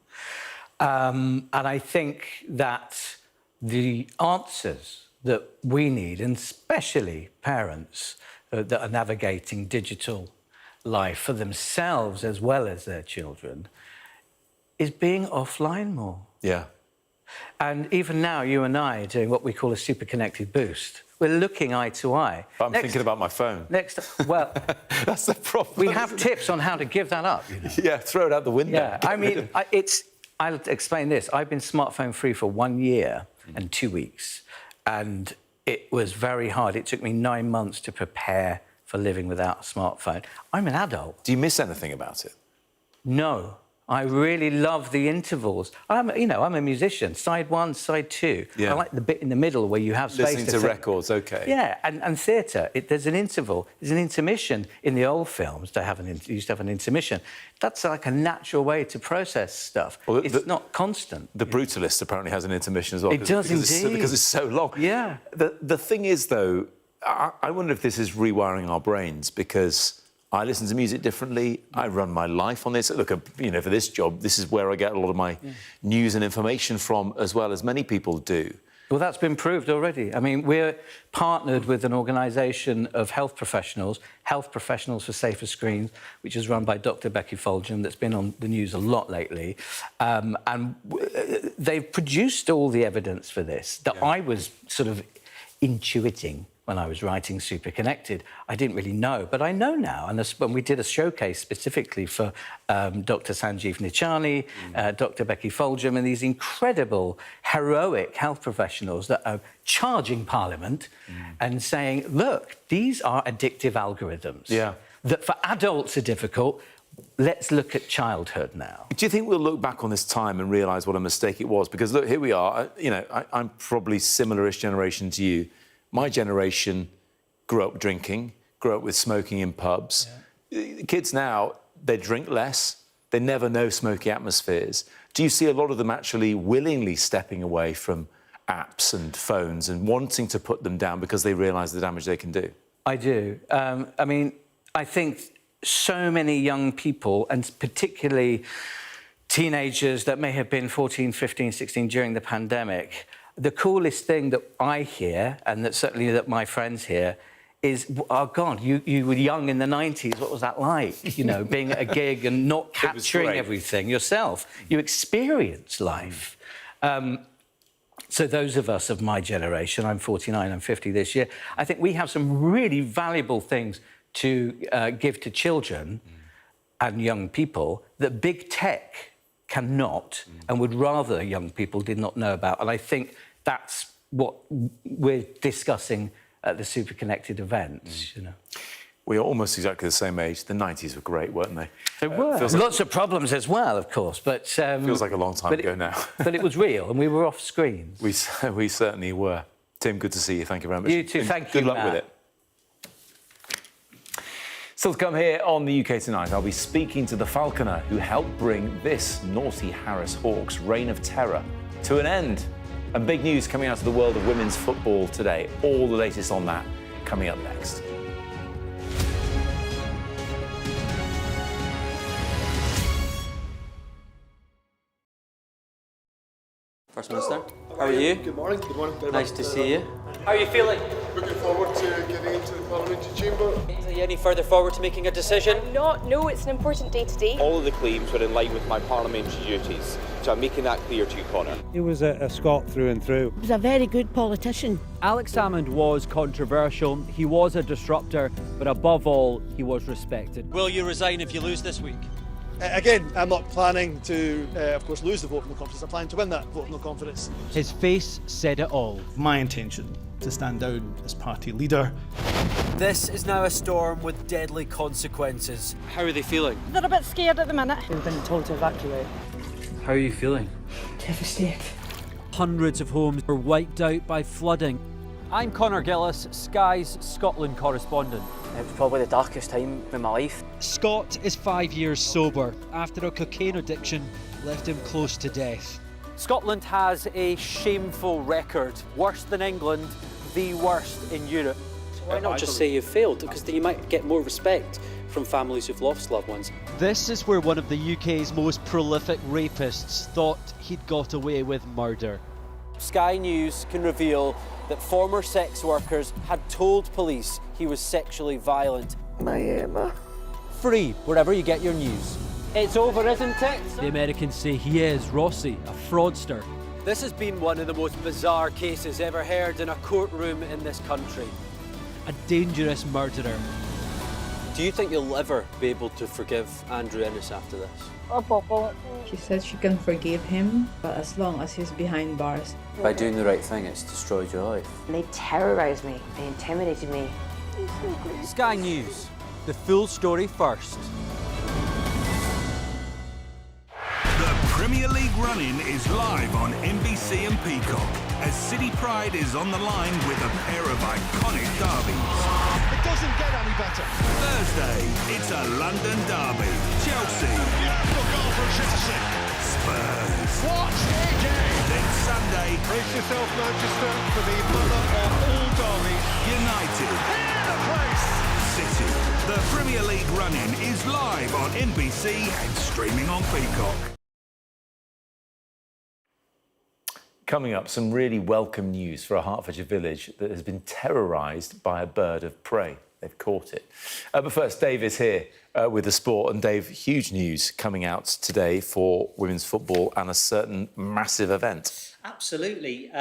And I think that the answers that we need, and especially parents that are navigating digital life for themselves as well as their children, is being offline more. Yeah. And even now, you and I are doing what we call a super connected boost. We're looking eye to eye. But I'm thinking about my phone. Well, that's the problem. We have tips on how to give that up. You know? Yeah, throw it out the window. Yeah, I mean, I'll explain this. I've been smartphone free for 1 year and 2 weeks, and it was very hard. It took me 9 months to prepare for living without a smartphone. I'm an adult. Do you miss anything about it? No. I really love the intervals. I'm a musician, side one, side two. Yeah. I like the bit in the middle where you have space listening to records, OK. Yeah, and theatre, there's an interval, there's an intermission. In the old films, they used to have an intermission. That's like a natural way to process stuff. Well, it's not constant. The Brutalist apparently has an intermission as well. It does indeed. Because it's so long. Yeah. The thing is, though, I wonder if this is rewiring our brains, because I listen to music differently. I run my life on this. Look, for this job, this is where I get a lot of my news and information from, as well as many people do. Well, that's been proved already. I mean, we're partnered with an organisation of health professionals for Safer Screens, which is run by Dr. Becky Foljam, that's been on the news a lot lately. And they've produced all the evidence for this that I was sort of intuiting when I was writing Super Connected. I didn't really know, but I know now. And when we did a showcase specifically for Dr. Sanjeev Nichani, Dr. Becky Foljam, and these incredible, heroic health professionals that are charging Parliament and saying, look, these are addictive algorithms that for adults are difficult. Let's look at childhood now. Do you think we'll look back on this time and realise what a mistake it was? Because, look, here we are. I'm probably similar-ish generation to you. My generation grew up drinking, grew up with smoking in pubs. Yeah. Kids now, they drink less. They never know smoky atmospheres. Do you see a lot of them actually willingly stepping away from apps and phones and wanting to put them down because they realise the damage they can do? I do. I mean, I think so many young people, and particularly teenagers that may have been 14, 15, 16 during the pandemic, the coolest thing that I hear, and that certainly that my friends hear, is, oh, God, you were young in the 90s. What was that like? You know, being at a gig and not capturing everything yourself. You experience life. So those of us of my generation, I'm 49, I'm 50 this year, I think we have some really valuable things to give to children and young people that big tech cannot and would rather young people did not know about. And I think that's what we're discussing at the Super Connected events, you know. We are almost exactly the same age. The 90s were great, weren't they? They were. Lots of problems as well, of course, but... feels like a long time ago now. But it was real, and we were off screens. We certainly were. Tim, good to see you. Thank you very much. You too. Thank you, Good luck with it. Still to come here on the UK Tonight, I'll be speaking to the falconer who helped bring this naughty Harris Hawks' reign of terror to an end. And big news coming out of the world of women's football today. All the latest on that coming up next. First Minister, how are you? Good morning. Good morning. Nice to see you. How are you feeling? Looking forward to getting into the parliamentary chamber. Are you any further forward to making a decision? No, it's an important day today. All of the claims were in line with my parliamentary duties, so I'm making that clear to you, Conor. He was a Scot through and through. He was a very good politician. Alex Salmond was controversial, he was a disruptor, but above all, he was respected. Will you resign if you lose this week? Again, I'm not planning to, of course, lose the vote of no confidence. I'm planning to win that vote of no confidence. His face said it all. My intention to stand down as party leader. This is now a storm with deadly consequences. How are they feeling? They're a bit scared at the minute. We've been told to evacuate. How are you feeling? Devastated. Hundreds of homes were wiped out by flooding. I'm Conor Gillis, Sky's Scotland correspondent. It was probably the darkest time in my life. Scott is 5 years sober after a cocaine addiction left him close to death. Scotland has a shameful record. Worse than England, the worst in Europe. Why not just say you've failed? Because then you might get more respect from families who've lost loved ones. This is where one of the UK's most prolific rapists thought he'd got away with murder. Sky News can reveal that former sex workers had told police he was sexually violent. My Emma. Free wherever you get your news. It's over, isn't it? The Americans say he is Rossi, a fraudster. This has been one of the most bizarre cases ever heard in a courtroom in this country. A dangerous murderer. Do you think you'll ever be able to forgive Andrew Ennis after this? She said she can forgive him, but as long as he's behind bars. By doing the right thing, it's destroyed your life. They terrorised me. They intimidated me. Sky News, the full story first. The Premier League run-in is live on NBC and Peacock as City Pride is on the line with a pair of iconic derbies. It doesn't get any better. Thursday, it's a London derby. Chelsea. Beautiful goal from City. Spurs. What a game! Then Sunday, brace yourself, Manchester, for the mother of all derbies. United. In the place! City. The Premier League run-in is live on NBC and streaming on Peacock. Coming up, some really welcome news for a Hertfordshire village that has been terrorised by a bird of prey. They've caught it. But first, Dave is here with the sport. And Dave, huge news coming out today for women's football and a certain massive event. Absolutely.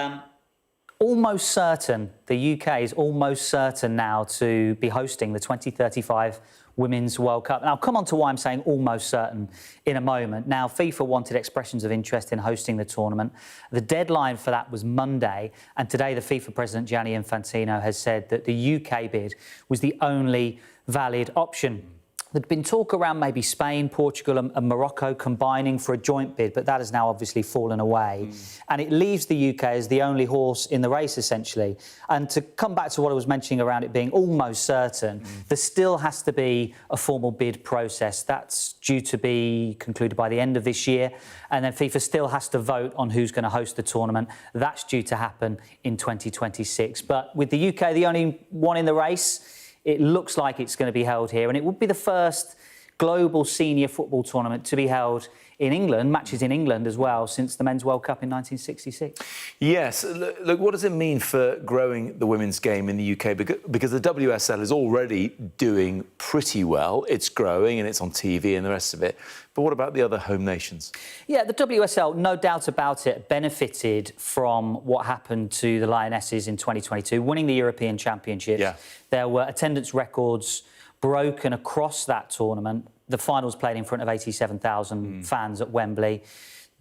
Almost certain, the UK is almost certain now to be hosting the 2035 Women's World Cup. And I'll come on to why I'm saying almost certain in a moment. Now, FIFA wanted expressions of interest in hosting the tournament. The deadline for that was Monday, and today the FIFA president, Gianni Infantino, has said that the UK bid was the only valid option. There'd been talk around maybe Spain, Portugal and Morocco combining for a joint bid, but that has now obviously fallen away. And it leaves the UK as the only horse in the race, essentially. And to come back to what I was mentioning around it being almost certain, there still has to be a formal bid process. That's due to be concluded by the end of this year. And then FIFA still has to vote on who's going to host the tournament. That's due to happen in 2026. But with the UK the only one in the race, it looks like it's going to be held here, and it would be the first global senior football tournament to be held in England, matches in England as well, since the Men's World Cup in 1966. Yes. Look, what does it mean for growing the women's game in the UK? Because the WSL is already doing pretty well. It's growing and it's on TV and the rest of it. But what about the other home nations? Yeah, the WSL, no doubt about it, benefited from what happened to the Lionesses in 2022, winning the European Championship. Yeah. There were attendance records broken across that tournament. The finals played in front of 87,000 fans at Wembley.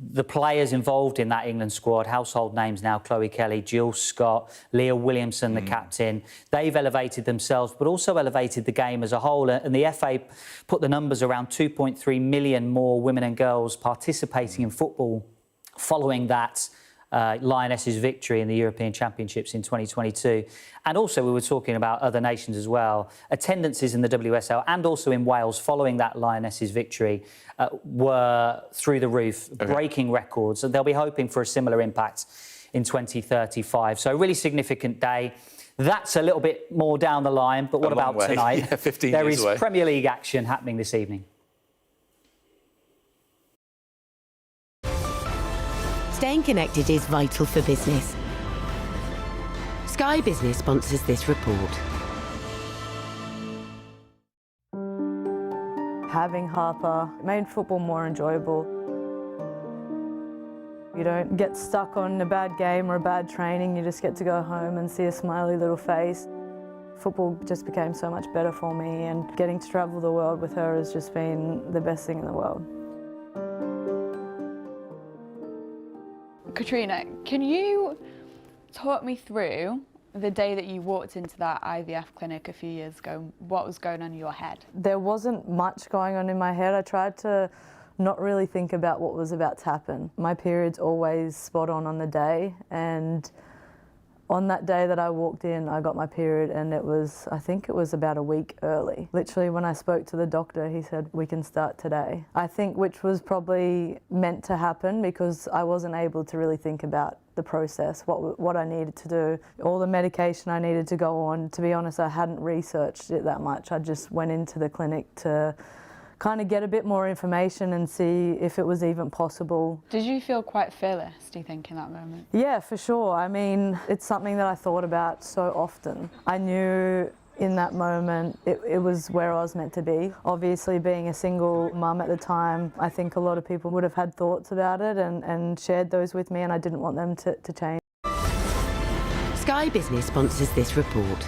The players involved in that England squad, household names now, Chloe Kelly, Jill Scott, Leah Williamson, the captain, they've elevated themselves, but also elevated the game as a whole. And the FA put the numbers around 2.3 million more women and girls participating in football following that Lionesses' victory in the European Championships in 2022. And also we were talking about other nations as well. Attendances in the WSL and also in Wales following that Lionesses' victory were through the roof, breaking records. And they'll be hoping for a similar impact in 2035. So a really significant day. That's a little bit more down the line, but what about tonight? Yeah, 15 there years is away. Premier League action happening this evening. Staying connected is vital for business. Sky Business sponsors this report. Having Harper made football more enjoyable. You don't get stuck on a bad game or a bad training, you just get to go home and see a smiley little face. Football just became so much better for me, and getting to travel the world with her has just been the best thing in the world. Katrina, can you talk me through the day that you walked into that IVF clinic a few years ago? What was going on in your head? There wasn't much going on in my head. I tried to not really think about what was about to happen. My period's always spot on the day, and on that day that I walked in, I got my period, and I think it was about a week early. Literally, when I spoke to the doctor, he said, we can start today. I think which was probably meant to happen, because I wasn't able to really think about the process, what I needed to do, all the medication I needed to go on. To be honest, I hadn't researched it that much. I just went into the clinic to kind of get a bit more information and see if it was even possible. Did you feel quite fearless, do you think, in that moment? Yeah, for sure. I mean, it's something that I thought about so often. I knew in that moment it was where I was meant to be. Obviously, being a single mum at the time, I think a lot of people would have had thoughts about it and shared those with me, and I didn't want them to change. Sky Business sponsors this report.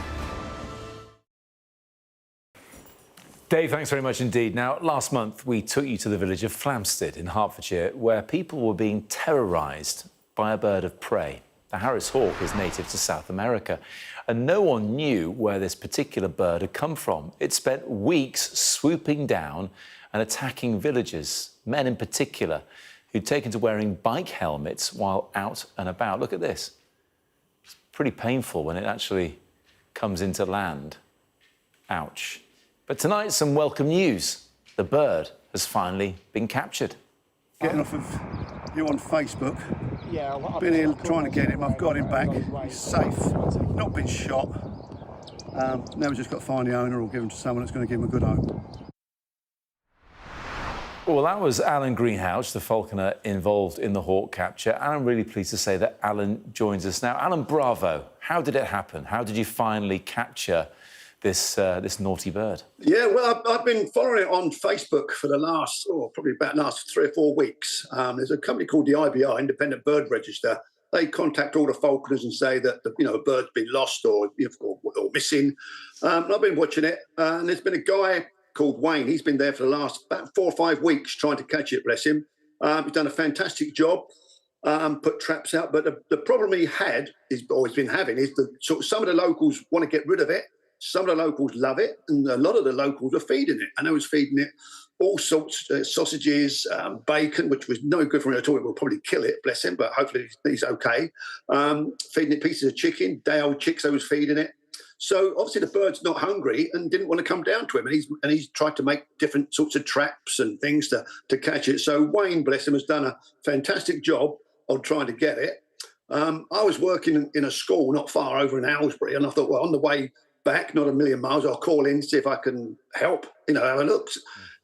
Dave, thanks very much indeed. Now, last month we took you to the village of Flamstead in Hertfordshire, where people were being terrorised by a bird of prey. The Harris hawk is native to South America, and no one knew where this particular bird had come from. It spent weeks swooping down and attacking villagers, men in particular, who'd taken to wearing bike helmets while out and about. Look at this. It's pretty painful when it actually comes into land. Ouch. But tonight, some welcome news. The bird has finally been captured. Getting off of you on Facebook. Yeah, I've been here trying to get him. I've got him back. He's safe. Not been shot. Now we've just got to find the owner or give him to someone that's going to give him a good home. Well, that was Alan Greenhouse, the falconer involved in the hawk capture. And I'm really pleased to say that Alan joins us now. Alan, bravo. How did it happen? How did you finally capture this naughty bird? Yeah, well, I've been following it on Facebook for the last 3 or 4 weeks. There's a company called the IBR, Independent Bird Register. They contact all the falconers and say that a bird's been lost or missing. And I've been watching it, and there's been a guy called Wayne. He's been there for the last about 4 or 5 weeks trying to catch it. Bless him. He's done a fantastic job. Put traps out, but the problem he's been having is that some of the locals want to get rid of it. Some of the locals love it, and a lot of the locals are feeding it. I know he's feeding it all sorts, sausages, bacon, which was no good for him at all. It will probably kill it, bless him, but hopefully he's okay. Feeding it pieces of chicken, day-old chicks I was feeding it. So obviously the bird's not hungry and didn't want to come down to him, and he's tried to make different sorts of traps and things to catch it. So Wayne, bless him, has done a fantastic job on trying to get it. I was working in a school not far over in Aylesbury, and I thought, well, on the way back, not a million miles, I'll call in, see if I can help, have a look.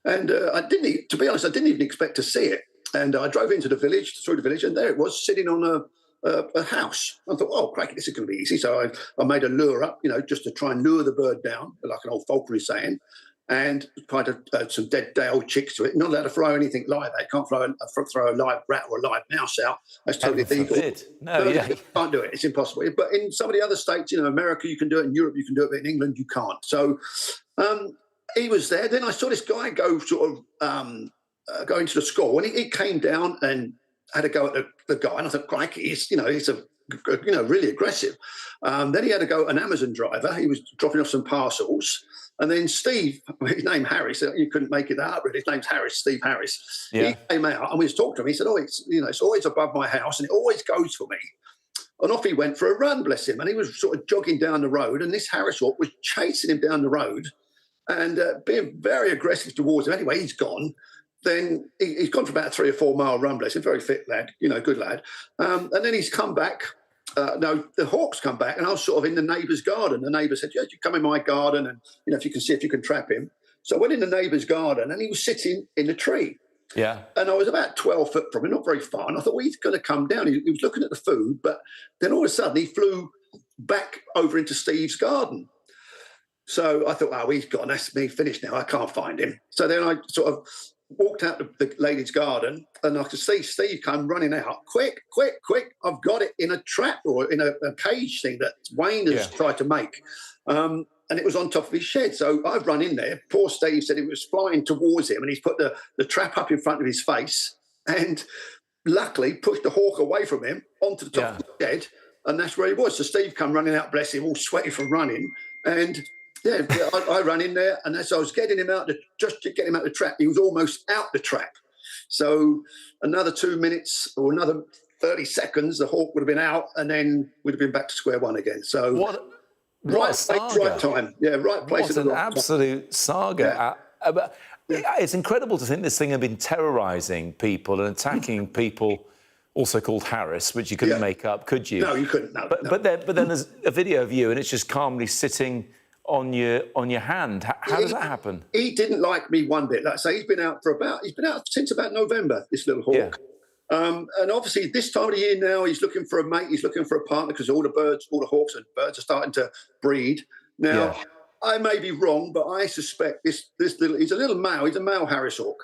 And to be honest, I didn't even expect to see it. And I drove through the village, and there it was, sitting on a house. I thought, oh, crikey, this is going to be easy. So I made a lure up, just to try and lure the bird down, like an old falconer is saying, and tried to some dead day-old chicks to it. Not allowed to throw anything live. They can't throw a live rat or a live mouse out. That's totally illegal. No, yeah. You can't do it. It's impossible. But in some of the other states, America, you can do it. In Europe, you can do it. But in England, you can't. So he was there. Then I saw this guy go go into the school, and he came down and had a go at the guy. And I thought, crikey, he's really aggressive. Then he had to go an Amazon driver. He was dropping off some parcels. And then Steve, his name Harris, you couldn't make it up really. His name's Harris, Steve Harris. Yeah. He came out and we was talking to him. He said, it's always above my house and it always goes for me. And off he went for a run, bless him. And he was sort of jogging down the road, and this Harris hawk was chasing him down the road and being very aggressive towards him. Anyway, he's gone. Then he's gone for about a 3 or 4 mile run, bless him. Very fit lad, good lad. And then he's come back. The hawk's come back, and I was sort of in the neighbour's garden. The neighbour said, yeah, you come in my garden and, if you can see if you can trap him. So I went in the neighbour's garden, and he was sitting in a tree. Yeah. And I was about 12 foot from him, not very far. And I thought, well, he's going to come down. He was looking at the food, but then all of a sudden he flew back over into Steve's garden. So I thought, oh, he's gone. That's me finished now. I can't find him. So then I sort of walked out the lady's garden, and I could see Steve come running out. Quick, quick, quick. I've got it in a trap or in a cage thing that Wayne has tried to make. And it was on top of his shed. So I've run in there. Poor Steve said it was flying towards him, and he's put the trap up in front of his face and luckily pushed the hawk away from him onto the top of the shed, and that's where he was. So Steve come running out, bless him, all sweaty from running. And I ran in there, and as I was getting him out, just to get him out of the trap, he was almost out the trap. So another 2 minutes or another 30 seconds, the hawk would have been out, and then we'd have been back to square one again. So what right a saga. right time. Yeah, right place What at the an right absolute time. saga. It's incredible to think this thing had been terrorising people and attacking people, also called Harris, which you couldn't make up, could you? No, you couldn't. No, but then there's a video of you, and it's just calmly sitting on your hand. How does that happen? He didn't like me one bit. Like I say, he's been out since about November, this little hawk. Yeah. And obviously this time of the year now, he's looking for a mate, he's looking for a partner, because all the hawks and birds are starting to breed. Now, I may be wrong, but I suspect he's a little male, he's a male Harris hawk.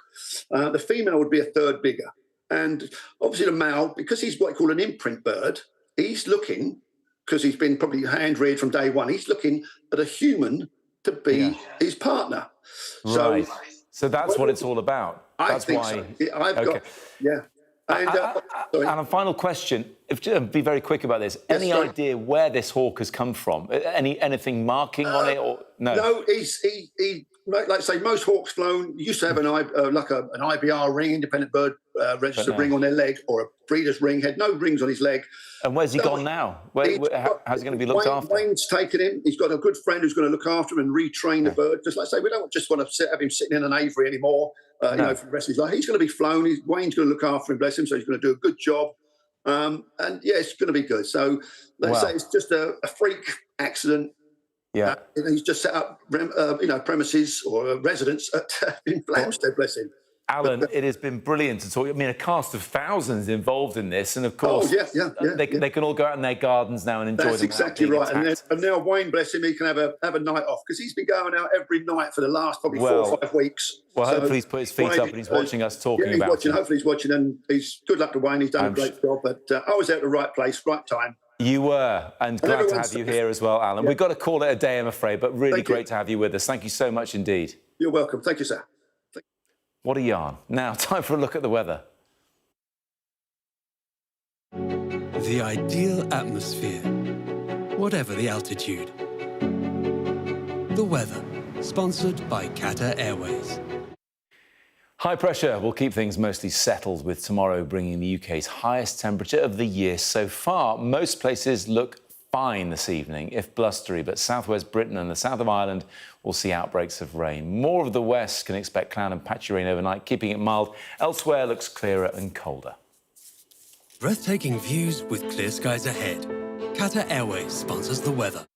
The female would be a third bigger. And obviously the male, because he's what you call an imprint bird, he's looking, because he's been probably hand-reared from day one, he's looking at a human to be his partner. Right. So that's what it's all about. I think so. And a final question, be very quick about this. Any idea where this hawk has come from? Anything marking on it, or no? No, he like I say, most hawks flown used to have an IBR ring, independent bird register ring on their leg, or a breeder's ring. Had no rings on his leg. And where's he gone now? How's he going to be looked after? Wayne's taken him. He's got a good friend who's going to look after him and retrain the bird. Just like I say, we don't just want to have him sitting in an aviary anymore. For the rest of his life. He's going to be flown. Wayne's going to look after him, bless him. So he's going to do a good job. And it's going to be good. So let's say it's just a freak accident. Yeah. He's just set up, premises or residence in Flamstead, bless him. Alan, it has been brilliant to talk. I mean, a cast of thousands involved in this, and of course, they can all go out in their gardens now and enjoy. That's exactly right. And now Wayne, bless him, he can have a night off, because he's been going out every night for the last probably 4 or 5 weeks. Well, hopefully he's put his feet up and he's watching us talking about it. Hopefully he's watching, and he's good luck to Wayne. He's done a great job. But I was at the right place, right time. You were, and glad to have you here as well, Alan. We've got to call it a day, I'm afraid, but really great to have you with us. Thank you so much indeed. You're welcome. Thank you, sir. What a yarn. Now, time for a look at the weather. The ideal atmosphere, whatever the altitude. The weather, sponsored by Qatar Airways. High pressure will keep things mostly settled, with tomorrow bringing the UK's highest temperature of the year so far. Most places look fine this evening, if blustery, but southwest Britain and the south of Ireland will see outbreaks of rain. More of the west can expect cloud and patchy rain overnight, keeping it mild. Elsewhere looks clearer and colder. Breathtaking views with clear skies ahead. Qatar Airways sponsors the weather.